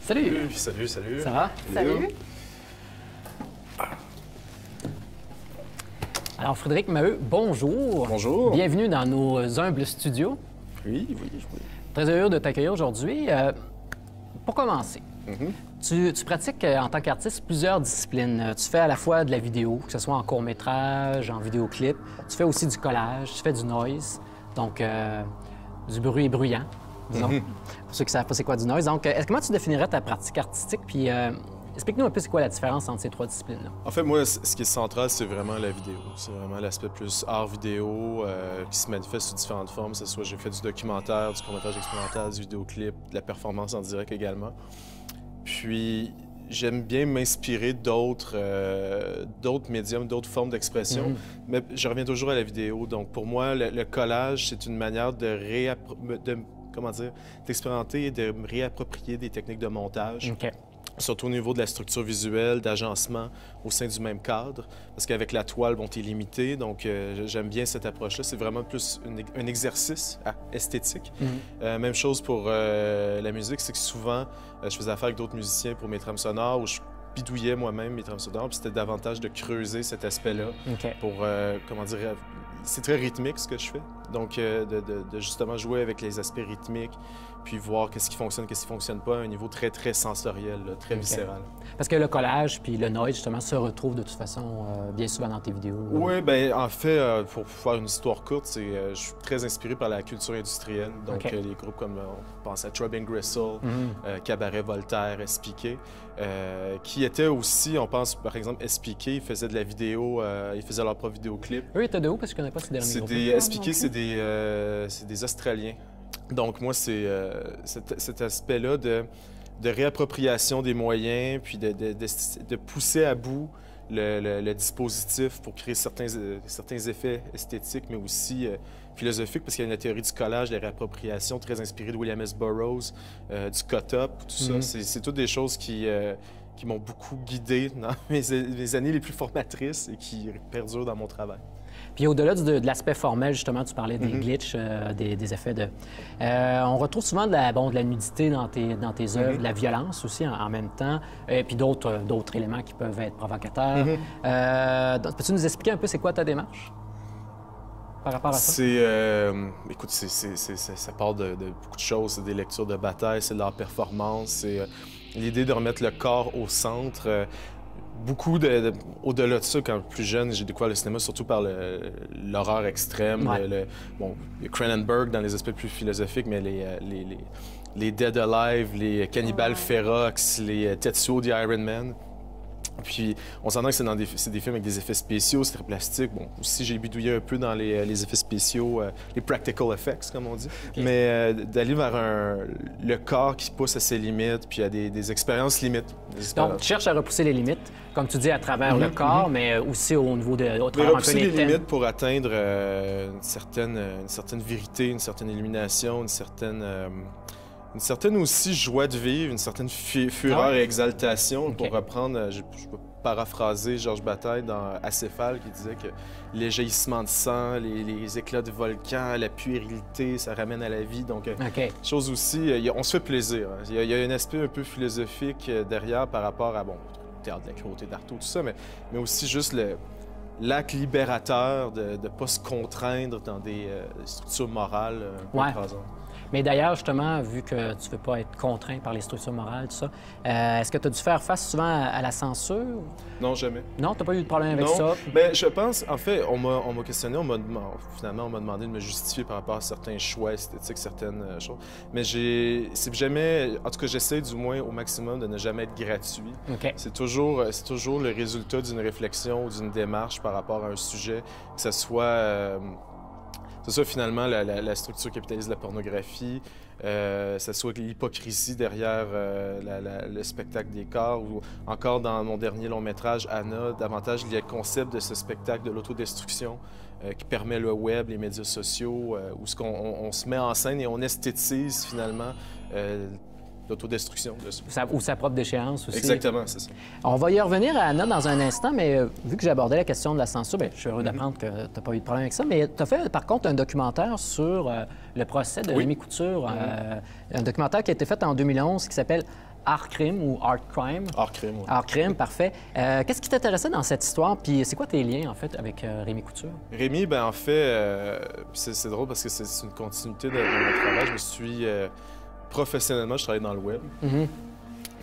Salut! Salut, salut! Ça va? Salut! Alors, Frédéric Maheu, bonjour! Bonjour! Bienvenue dans nos humbles studios. Oui. Très heureux de t'accueillir aujourd'hui. Pour commencer, tu pratiques en tant qu'artiste plusieurs disciplines. Tu fais à la fois de la vidéo, que ce soit en court-métrage, en vidéoclip. Tu fais aussi du collage, tu fais du noise, donc du bruit bruyant, disons, pour ceux qui ne savent pas c'est quoi du noise. Donc, comment tu définirais ta pratique artistique? Puis, explique-nous un peu c'est quoi la différence entre ces trois disciplines-là. En fait, moi, ce qui est central, c'est vraiment la vidéo. C'est vraiment l'aspect plus art vidéo qui se manifeste sous différentes formes. Que ce soit j'ai fait du documentaire, du court-métrage expérimental, du vidéoclip, de la performance en direct également. Puis, j'aime bien m'inspirer d'autres médiums, d'autres formes d'expression, mais je reviens toujours à la vidéo. Donc, pour moi, le collage, c'est une manière d'expérimenter et de me réapproprier des techniques de montage. OK. Surtout au niveau de la structure visuelle, d'agencement au sein du même cadre. Parce qu'avec la toile, bon, t'es limité, donc j'aime bien cette approche-là. C'est vraiment plus un exercice esthétique. Même chose pour la musique, c'est que souvent, je faisais affaire avec d'autres musiciens pour mes trames sonores, où je bidouillais moi-même mes trames sonores, puis c'était davantage de creuser cet aspect-là pour, c'est très rythmique ce que je fais. Donc, de justement jouer avec les aspects rythmiques, puis voir qu'est-ce qui fonctionne pas à un niveau très, très sensoriel, là, très viscéral. Parce que le collage puis le noise, justement, se retrouvent de toute façon bien souvent dans tes vidéos. Oui, bien, en fait, pour faire une histoire courte, je suis très inspiré par la culture industrielle. Donc, les groupes comme, on pense à Throbbing Gristle, Cabaret Voltaire, SPK, qui étaient aussi, on pense, par exemple, SPK, ils faisaient de la vidéo, ils faisaient leur propre vidéoclip. Eux, ils étaient de où? Parce que je connais pas ces derniers groupes. SPK, c'est des Australiens. Donc, moi, c'est cet aspect-là de réappropriation des moyens, puis de pousser à bout le dispositif pour créer certains effets esthétiques, mais aussi philosophiques, parce qu'il y a une théorie du collage, de la réappropriation très inspirée de William S. Burroughs, du cut-up, tout ça. C'est toutes des choses qui m'ont beaucoup guidé dans mes années les plus formatrices et qui perdurent dans mon travail. Puis au-delà de l'aspect formel, justement, tu parlais des glitches, des effets de... on retrouve souvent de la nudité dans tes œuvres, de la violence aussi en même temps, puis d'autres éléments qui peuvent être provocateurs. Peux-tu nous expliquer un peu c'est quoi ta démarche par rapport à ça? Écoute, ça part de beaucoup de choses. C'est des lectures de bataille, c'est de la performance, c'est l'idée de remettre le corps au centre. Beaucoup au-delà de ça, quand plus jeune, j'ai découvert le cinéma surtout par l'horreur extrême. Cronenberg dans les aspects plus philosophiques, mais les Dead Alive, les Cannibal Ferox, les Tetsuo the Iron Man. Puis, on s'entend que c'est des films avec des effets spéciaux, c'est très plastique. Bon, aussi, j'ai bidouillé un peu dans les effets spéciaux, les practical effects, comme on dit. Mais d'aller vers le corps qui pousse à ses limites, puis à des expériences limites. Donc, tu cherches à repousser les limites, comme tu dis, à travers le corps, mais aussi au niveau de... repousser les limites pour atteindre une certaine vérité, une certaine illumination, une certaine aussi joie de vivre, une certaine fureur et exaltation. Pour reprendre, je peux paraphraser Georges Bataille dans Acéphale qui disait que les jaillissements de sang, les éclats de volcan, la puérilité, ça ramène à la vie. Donc, chose aussi, on se fait plaisir. Hein. Il y a un aspect un peu philosophique derrière par rapport à, bon, le théâtre de la cruauté d'Artaud, tout ça, mais aussi juste l'acte libérateur de ne pas se contraindre dans des structures morales un peu écrasantes. Mais d'ailleurs, justement, vu que tu ne veux pas être contraint par les structures morales, tout ça, est-ce que tu as dû faire face souvent à la censure? Non, jamais. Non? Tu n'as pas eu de problème avec ça? Bien, je pense, en fait, on m'a questionné, finalement, on m'a demandé de me justifier par rapport à certains choix esthétiques, certaines choses. Mais c'est jamais, en tout cas, j'essaie du moins au maximum de ne jamais être gratuit. C'est toujours le résultat d'une réflexion ou d'une démarche par rapport à un sujet, que ce soit... C'est ça, finalement, la structure capitaliste de la pornographie, ça soit l'hypocrisie derrière le spectacle des corps, ou encore dans mon dernier long-métrage, Anna, davantage il y a le concept de ce spectacle de l'autodestruction qui permet le web, les médias sociaux, où on se met en scène et on esthétise finalement l'autodestruction de ça. Ou sa propre déchéance aussi. Exactement, c'est ça. On va y revenir à Anna dans un instant, mais vu que j'ai abordé la question de la censure, bien, je suis heureux d'apprendre que tu n'as pas eu de problème avec ça. Mais tu as fait, par contre, un documentaire sur le procès de Rémy Couture, un documentaire qui a été fait en 2011 qui s'appelle Art Crime ou Art Crime. Art Crime, oui. Art Crime, parfait. Qu'est-ce qui t'intéressait dans cette histoire? Puis c'est quoi tes liens, en fait, avec Rémi Couture? Rémi, ben en fait, c'est drôle parce que c'est une continuité de mon travail. Je me suis... professionnellement, je travaille dans le web.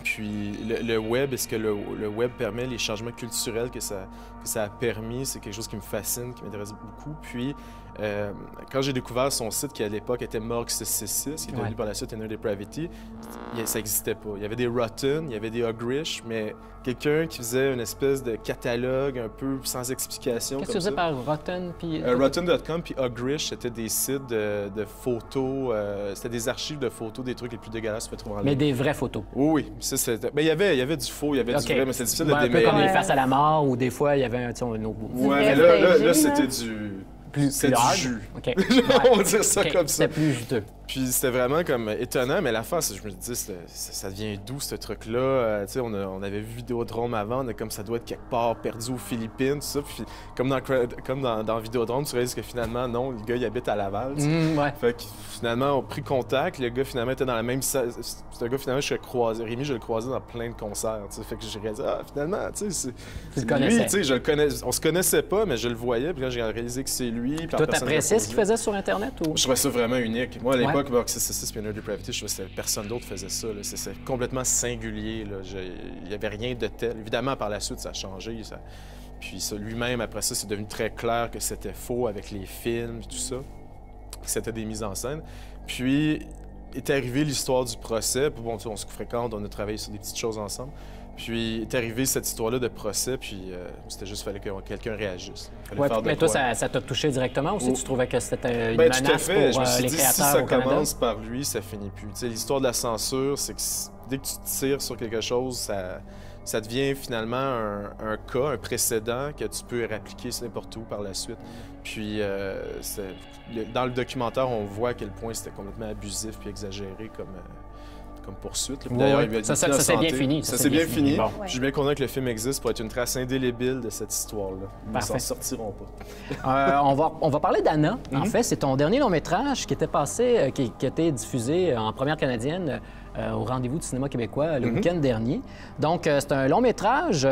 Puis le web, est-ce que le web permet les changements culturels que ça a permis? C'est quelque chose qui me fascine, qui m'intéresse beaucoup. Puis, quand j'ai découvert son site, qui à l'époque était Morgue 666, qui est devenu par la suite Inner Depravity, ça n'existait pas. Il y avait des Rotten, il y avait des Ugrish, mais quelqu'un qui faisait une espèce de catalogue un peu sans explication. Qu'est-ce que tu faisais par Rotten? Rotten.com puis Ugrish, c'était des sites de photos, c'était des archives de photos, des trucs les plus dégueulasses que tu peux trouver en ligne. Mais des vraies photos? Oui, ça c'était... Mais il y avait du faux, il y avait du vrai, mais c'était difficile de Un démêler. peu comme les faces à la mort, ou des fois, il y avait un autre... Ouais, mais là c'était du... C'était du hard? jus. OK. On va dire ça comme ça. C'était plus juteux. Puis c'était vraiment comme étonnant, mais la face, je me dis, ça devient d'où ce truc-là? Tu sais, on avait vu Vidéodrome avant, comme ça doit être quelque part perdu aux Philippines, tout ça. Puis comme dans Vidéodrome, tu réalises que finalement, non, le gars, il habite à Laval. Ouais. Fait que finalement, on a pris contact. Le gars, finalement, était dans la même salle. C'est un gars, finalement, Rémi, je le croisais dans plein de concerts. T'sais. Fait que j'ai réalisé, finalement, tu sais, c'est lui, tu sais, je le connais. On se connaissait pas, mais je le voyais. Puis quand j'ai réalisé que c'est lui. Puis toi, t'appréciais ce qu'il faisait sur Internet? Ou... Je trouvais ça vraiment unique. Moi, à l'époque, Morgue 666 puis Inner Depravity, je trouvais que personne d'autre faisait ça. C'est complètement singulier. Il n'y avait rien de tel. Évidemment, par la suite, ça a changé. Puis lui-même, après ça, c'est devenu très clair que c'était faux avec les films et tout ça. Que c'était des mises en scène. Puis est arrivée l'histoire du procès. Puis bon, on se fréquente, on a travaillé sur des petites choses ensemble. Puis est arrivée cette histoire-là de procès, puis c'était juste fallait que quelqu'un réagisse. Mais toi, ça t'a touché directement ou si tu trouvais que c'était une menace tout à fait. Pour les créateurs si ça au Canada? commence par lui, ça finit plus. L'histoire de la censure, c'est que dès que tu tires sur quelque chose, ça devient finalement un cas, un précédent que tu peux réappliquer n'importe où par la suite. Puis dans le documentaire, on voit à quel point c'était complètement abusif puis exagéré comme poursuite. D'ailleurs, ça s'est bien fini. Ça s'est bien fini. Bon. Je suis bien content que le film existe pour être une trace indélébile de cette histoire-là. Ils ne s'en sortiront pas. On va parler d'Anna. En fait, c'est ton dernier long-métrage qui était passé, qui a été diffusé en première canadienne au Rendez-vous du cinéma québécois le week-end dernier. Donc, c'est un long-métrage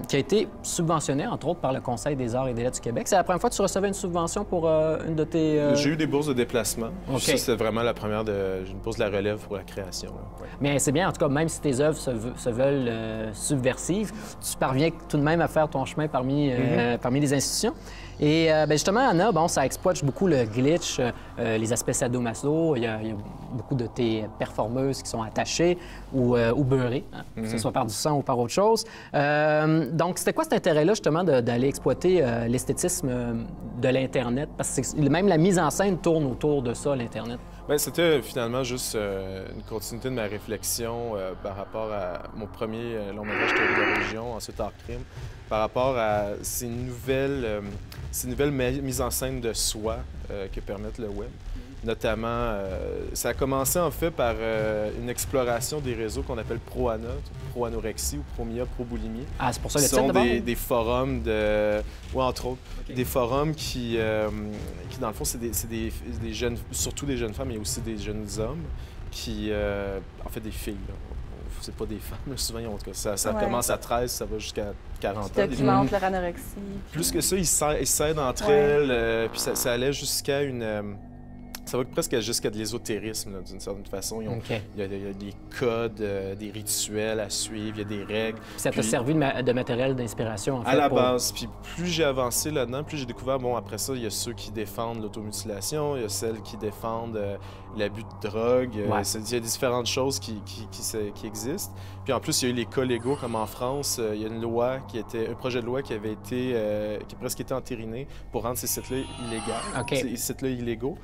qui a été subventionné, entre autres, par le Conseil des arts et des lettres du Québec. C'est la première fois que tu recevais une subvention pour une de tes... J'ai eu des bourses de déplacement. Okay. Ça, c'était vraiment la première une bourse de la relève pour la création. Ouais. Mais c'est bien, en tout cas, même si tes œuvres se veulent subversives, tu parviens tout de même à faire ton chemin parmi les institutions. Et justement, Anna, ça exploite beaucoup le glitch, les aspects sadomaso. Il y a beaucoup de tes performeuses qui sont attachées ou beurrées, que ce soit par du sang ou par autre chose. Donc, c'était quoi cet intérêt-là, justement, d'aller exploiter l'esthétisme de l'Internet? Parce que même la mise en scène tourne autour de ça, l'Internet. Bien, c'était finalement juste une continuité de ma réflexion par rapport à mon premier long-métrage Théorie de la religion, ensuite Art Crime, par rapport à ces nouvelles mises en scène de soi que permettent le web. Notamment, ça a commencé en fait par une exploration des réseaux qu'on appelle pro-ana, pro-anorexie ou pro-mia, pro-boulimie. Ah, c'est pour ça le titre titre sont des forums de... Oui, entre autres. Okay. Des forums qui, dans le fond, c'est des jeunes, surtout des jeunes femmes, mais aussi des jeunes hommes qui... en fait, des filles, là. C'est pas des femmes, souvent, en tout cas. Ça commence à 13, ça va jusqu'à 40 ans. Documente leur anorexie. Plus que ça, ils s'aident entre elles, puis ça allait jusqu'à une... Ça va presque jusqu'à de l'ésotérisme, d'une certaine façon. Il y a des codes, des rituels à suivre, il y a des règles. Ça t'a servi de matériel d'inspiration, en fait? À la base. Puis plus j'ai avancé là-dedans, plus j'ai découvert, après ça, il y a ceux qui défendent l'automutilation, il y a celles qui défendent l'abus de drogue. Il y a différentes choses qui existent. Puis en plus, il y a eu les cas légaux, comme en France, il y a une loi un projet de loi qui avait été, qui a presque été entériné pour rendre ces sites-là illégaux, ces sites-là illégaux.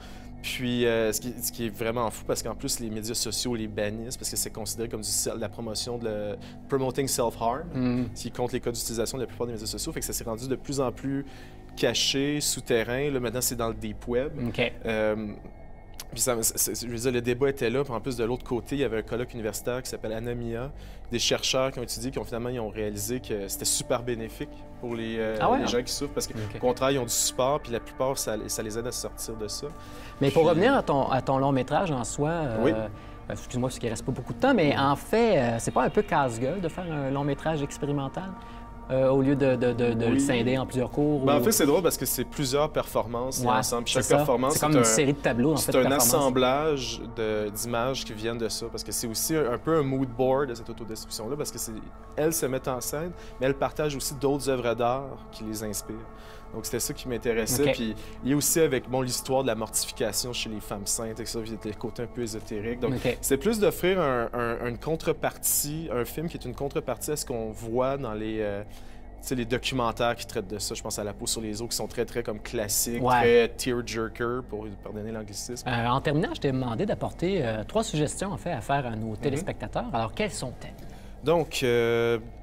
Puis, ce qui est vraiment fou, parce qu'en plus, les médias sociaux les bannissent, parce que c'est considéré comme de la promotion de promoting self-harm, qui compte les codes d'utilisation de la plupart des médias sociaux. Fait que ça s'est rendu de plus en plus caché, souterrain. Là, maintenant, c'est dans le deep web. Puis je veux dire, le débat était là. Puis en plus, de l'autre côté, il y avait un colloque universitaire qui s'appelle Anamia, des chercheurs qui ont étudié, qui ont réalisé que c'était super bénéfique pour les gens qui souffrent, parce qu'au contraire, ils ont du support, puis la plupart, ça les aide à sortir de ça. Mais pour revenir à ton long métrage en soi, Excuse-moi, parce qu'il reste pas beaucoup de temps, mais en fait, c'est pas un peu casse-gueule de faire un long métrage expérimental au lieu de le scinder en plusieurs cours? En fait, c'est drôle parce que c'est plusieurs performances ensemble. Puis chaque performance, c'est comme une série de tableaux, en fait. C'est un assemblage d'images qui viennent de ça. Parce que c'est aussi un peu un mood board de cette autodestruction-là. Parce que elle se met en scène, mais elle partage aussi d'autres œuvres d'art qui les inspirent. Donc, c'était ça qui m'intéressait. Okay. Puis, il y a aussi avec l'histoire de la mortification chez les femmes saintes, et ça, il y a des côtés un peu ésotériques. Donc, c'est plus d'offrir une contrepartie, un film qui est une contrepartie à ce qu'on voit dans les documentaires qui traitent de ça. Je pense à La peau sur les os, qui sont très, très comme classiques, très tearjerker, pour pardonner l'anglicisme. En terminant, je t'ai demandé d'apporter 3 suggestions, en fait, à faire à nos téléspectateurs. Alors, quelles sont-elles? Donc,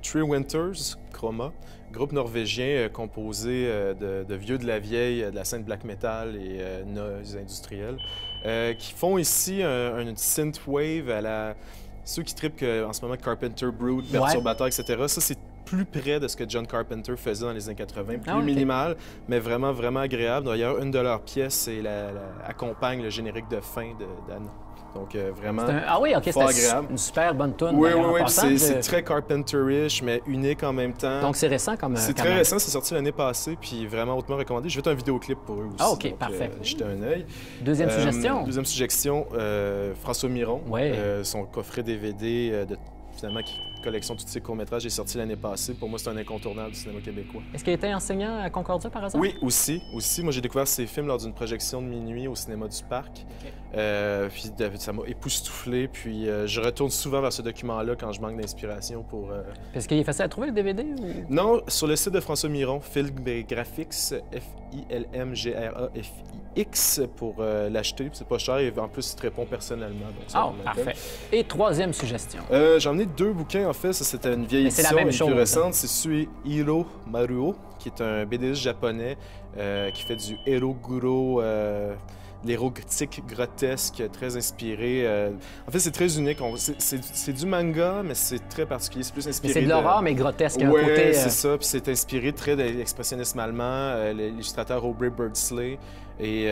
Three Winters, Chroma, groupe norvégien composé de vieux de la vieille, de la scène black metal et noise industrielle, qui font ici une synthwave à la... Ceux qui trippent en ce moment Carpenter Brut, Perturbateur, etc., ça, c'est plus près de ce que John Carpenter faisait dans les années 80, plus minimal, mais vraiment, vraiment agréable. D'ailleurs, une de leurs pièces accompagne le générique de fin d'Anna. Donc, vraiment fort agréable. Une super bonne tune. Oui, c'est très Carpenter-ish, mais unique en même temps. Donc, c'est récent comme... C'est très récent, c'est sorti l'année passée, puis vraiment hautement recommandé. Je vais faire un vidéoplip pour eux aussi. Ah, OK, parfait. Jetez un œil. Deuxième suggestion. Deuxième suggestion, François Miron. Son coffret DVD finalement, collection de tous ses courts-métrages est sorti l'année passée. Pour moi, c'est un incontournable du cinéma québécois. Est-ce qu'il était enseignant à Concordia, par hasard? Oui, aussi. Moi, j'ai découvert ses films lors d'une projection de minuit au cinéma du Parc. Puis ça m'a époustouflé. Puis je retourne souvent vers ce document-là quand je manque d'inspiration pour... Est-ce qu'il est facile à trouver, le DVD? Ou... Non, sur le site de François Miron, Filmgraphics, Filmgraphics, pour l'acheter. C'est pas cher et en plus, il te répond personnellement. Donc parfait. Et troisième suggestion? J'en ai 2 bouquins, en fait. Ça, c'était une vieille édition, une plus récente. C'est Suihiro Maruo, qui est un BDiste japonais qui fait du Eroguro, l'érotique grotesque, très inspiré. En fait, c'est très unique. C'est du manga, mais c'est très particulier. C'est plus inspiré. C'est de l'horreur, mais grotesque. Oui, c'est ça. Puis c'est inspiré très de l'expressionnisme allemand, l'illustrateur Aubrey Birdsley et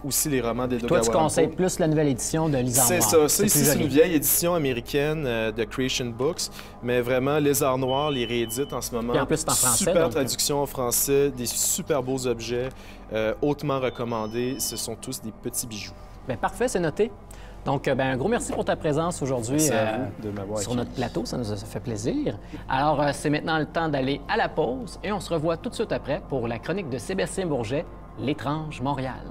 aussi les romans d'Edo Gawaranpo. Toi, tu conseilles plus la nouvelle édition de Lézard Noir. C'est ça. Ça, ici, c'est une vieille édition américaine de Creation Books, mais vraiment, Lézard Noir les réédite en ce moment. Et en plus, c'est en français. Super traduction en français, des super beaux objets, hautement recommandés. Ce sont tous des petits bijoux. Bien, parfait, c'est noté. Donc, un gros merci pour ta présence aujourd'hui sur notre plateau. Ça nous a fait plaisir. Alors, c'est maintenant le temps d'aller à la pause et on se revoit tout de suite après pour la chronique de Sébastien Bourget, L'étrange Montréal.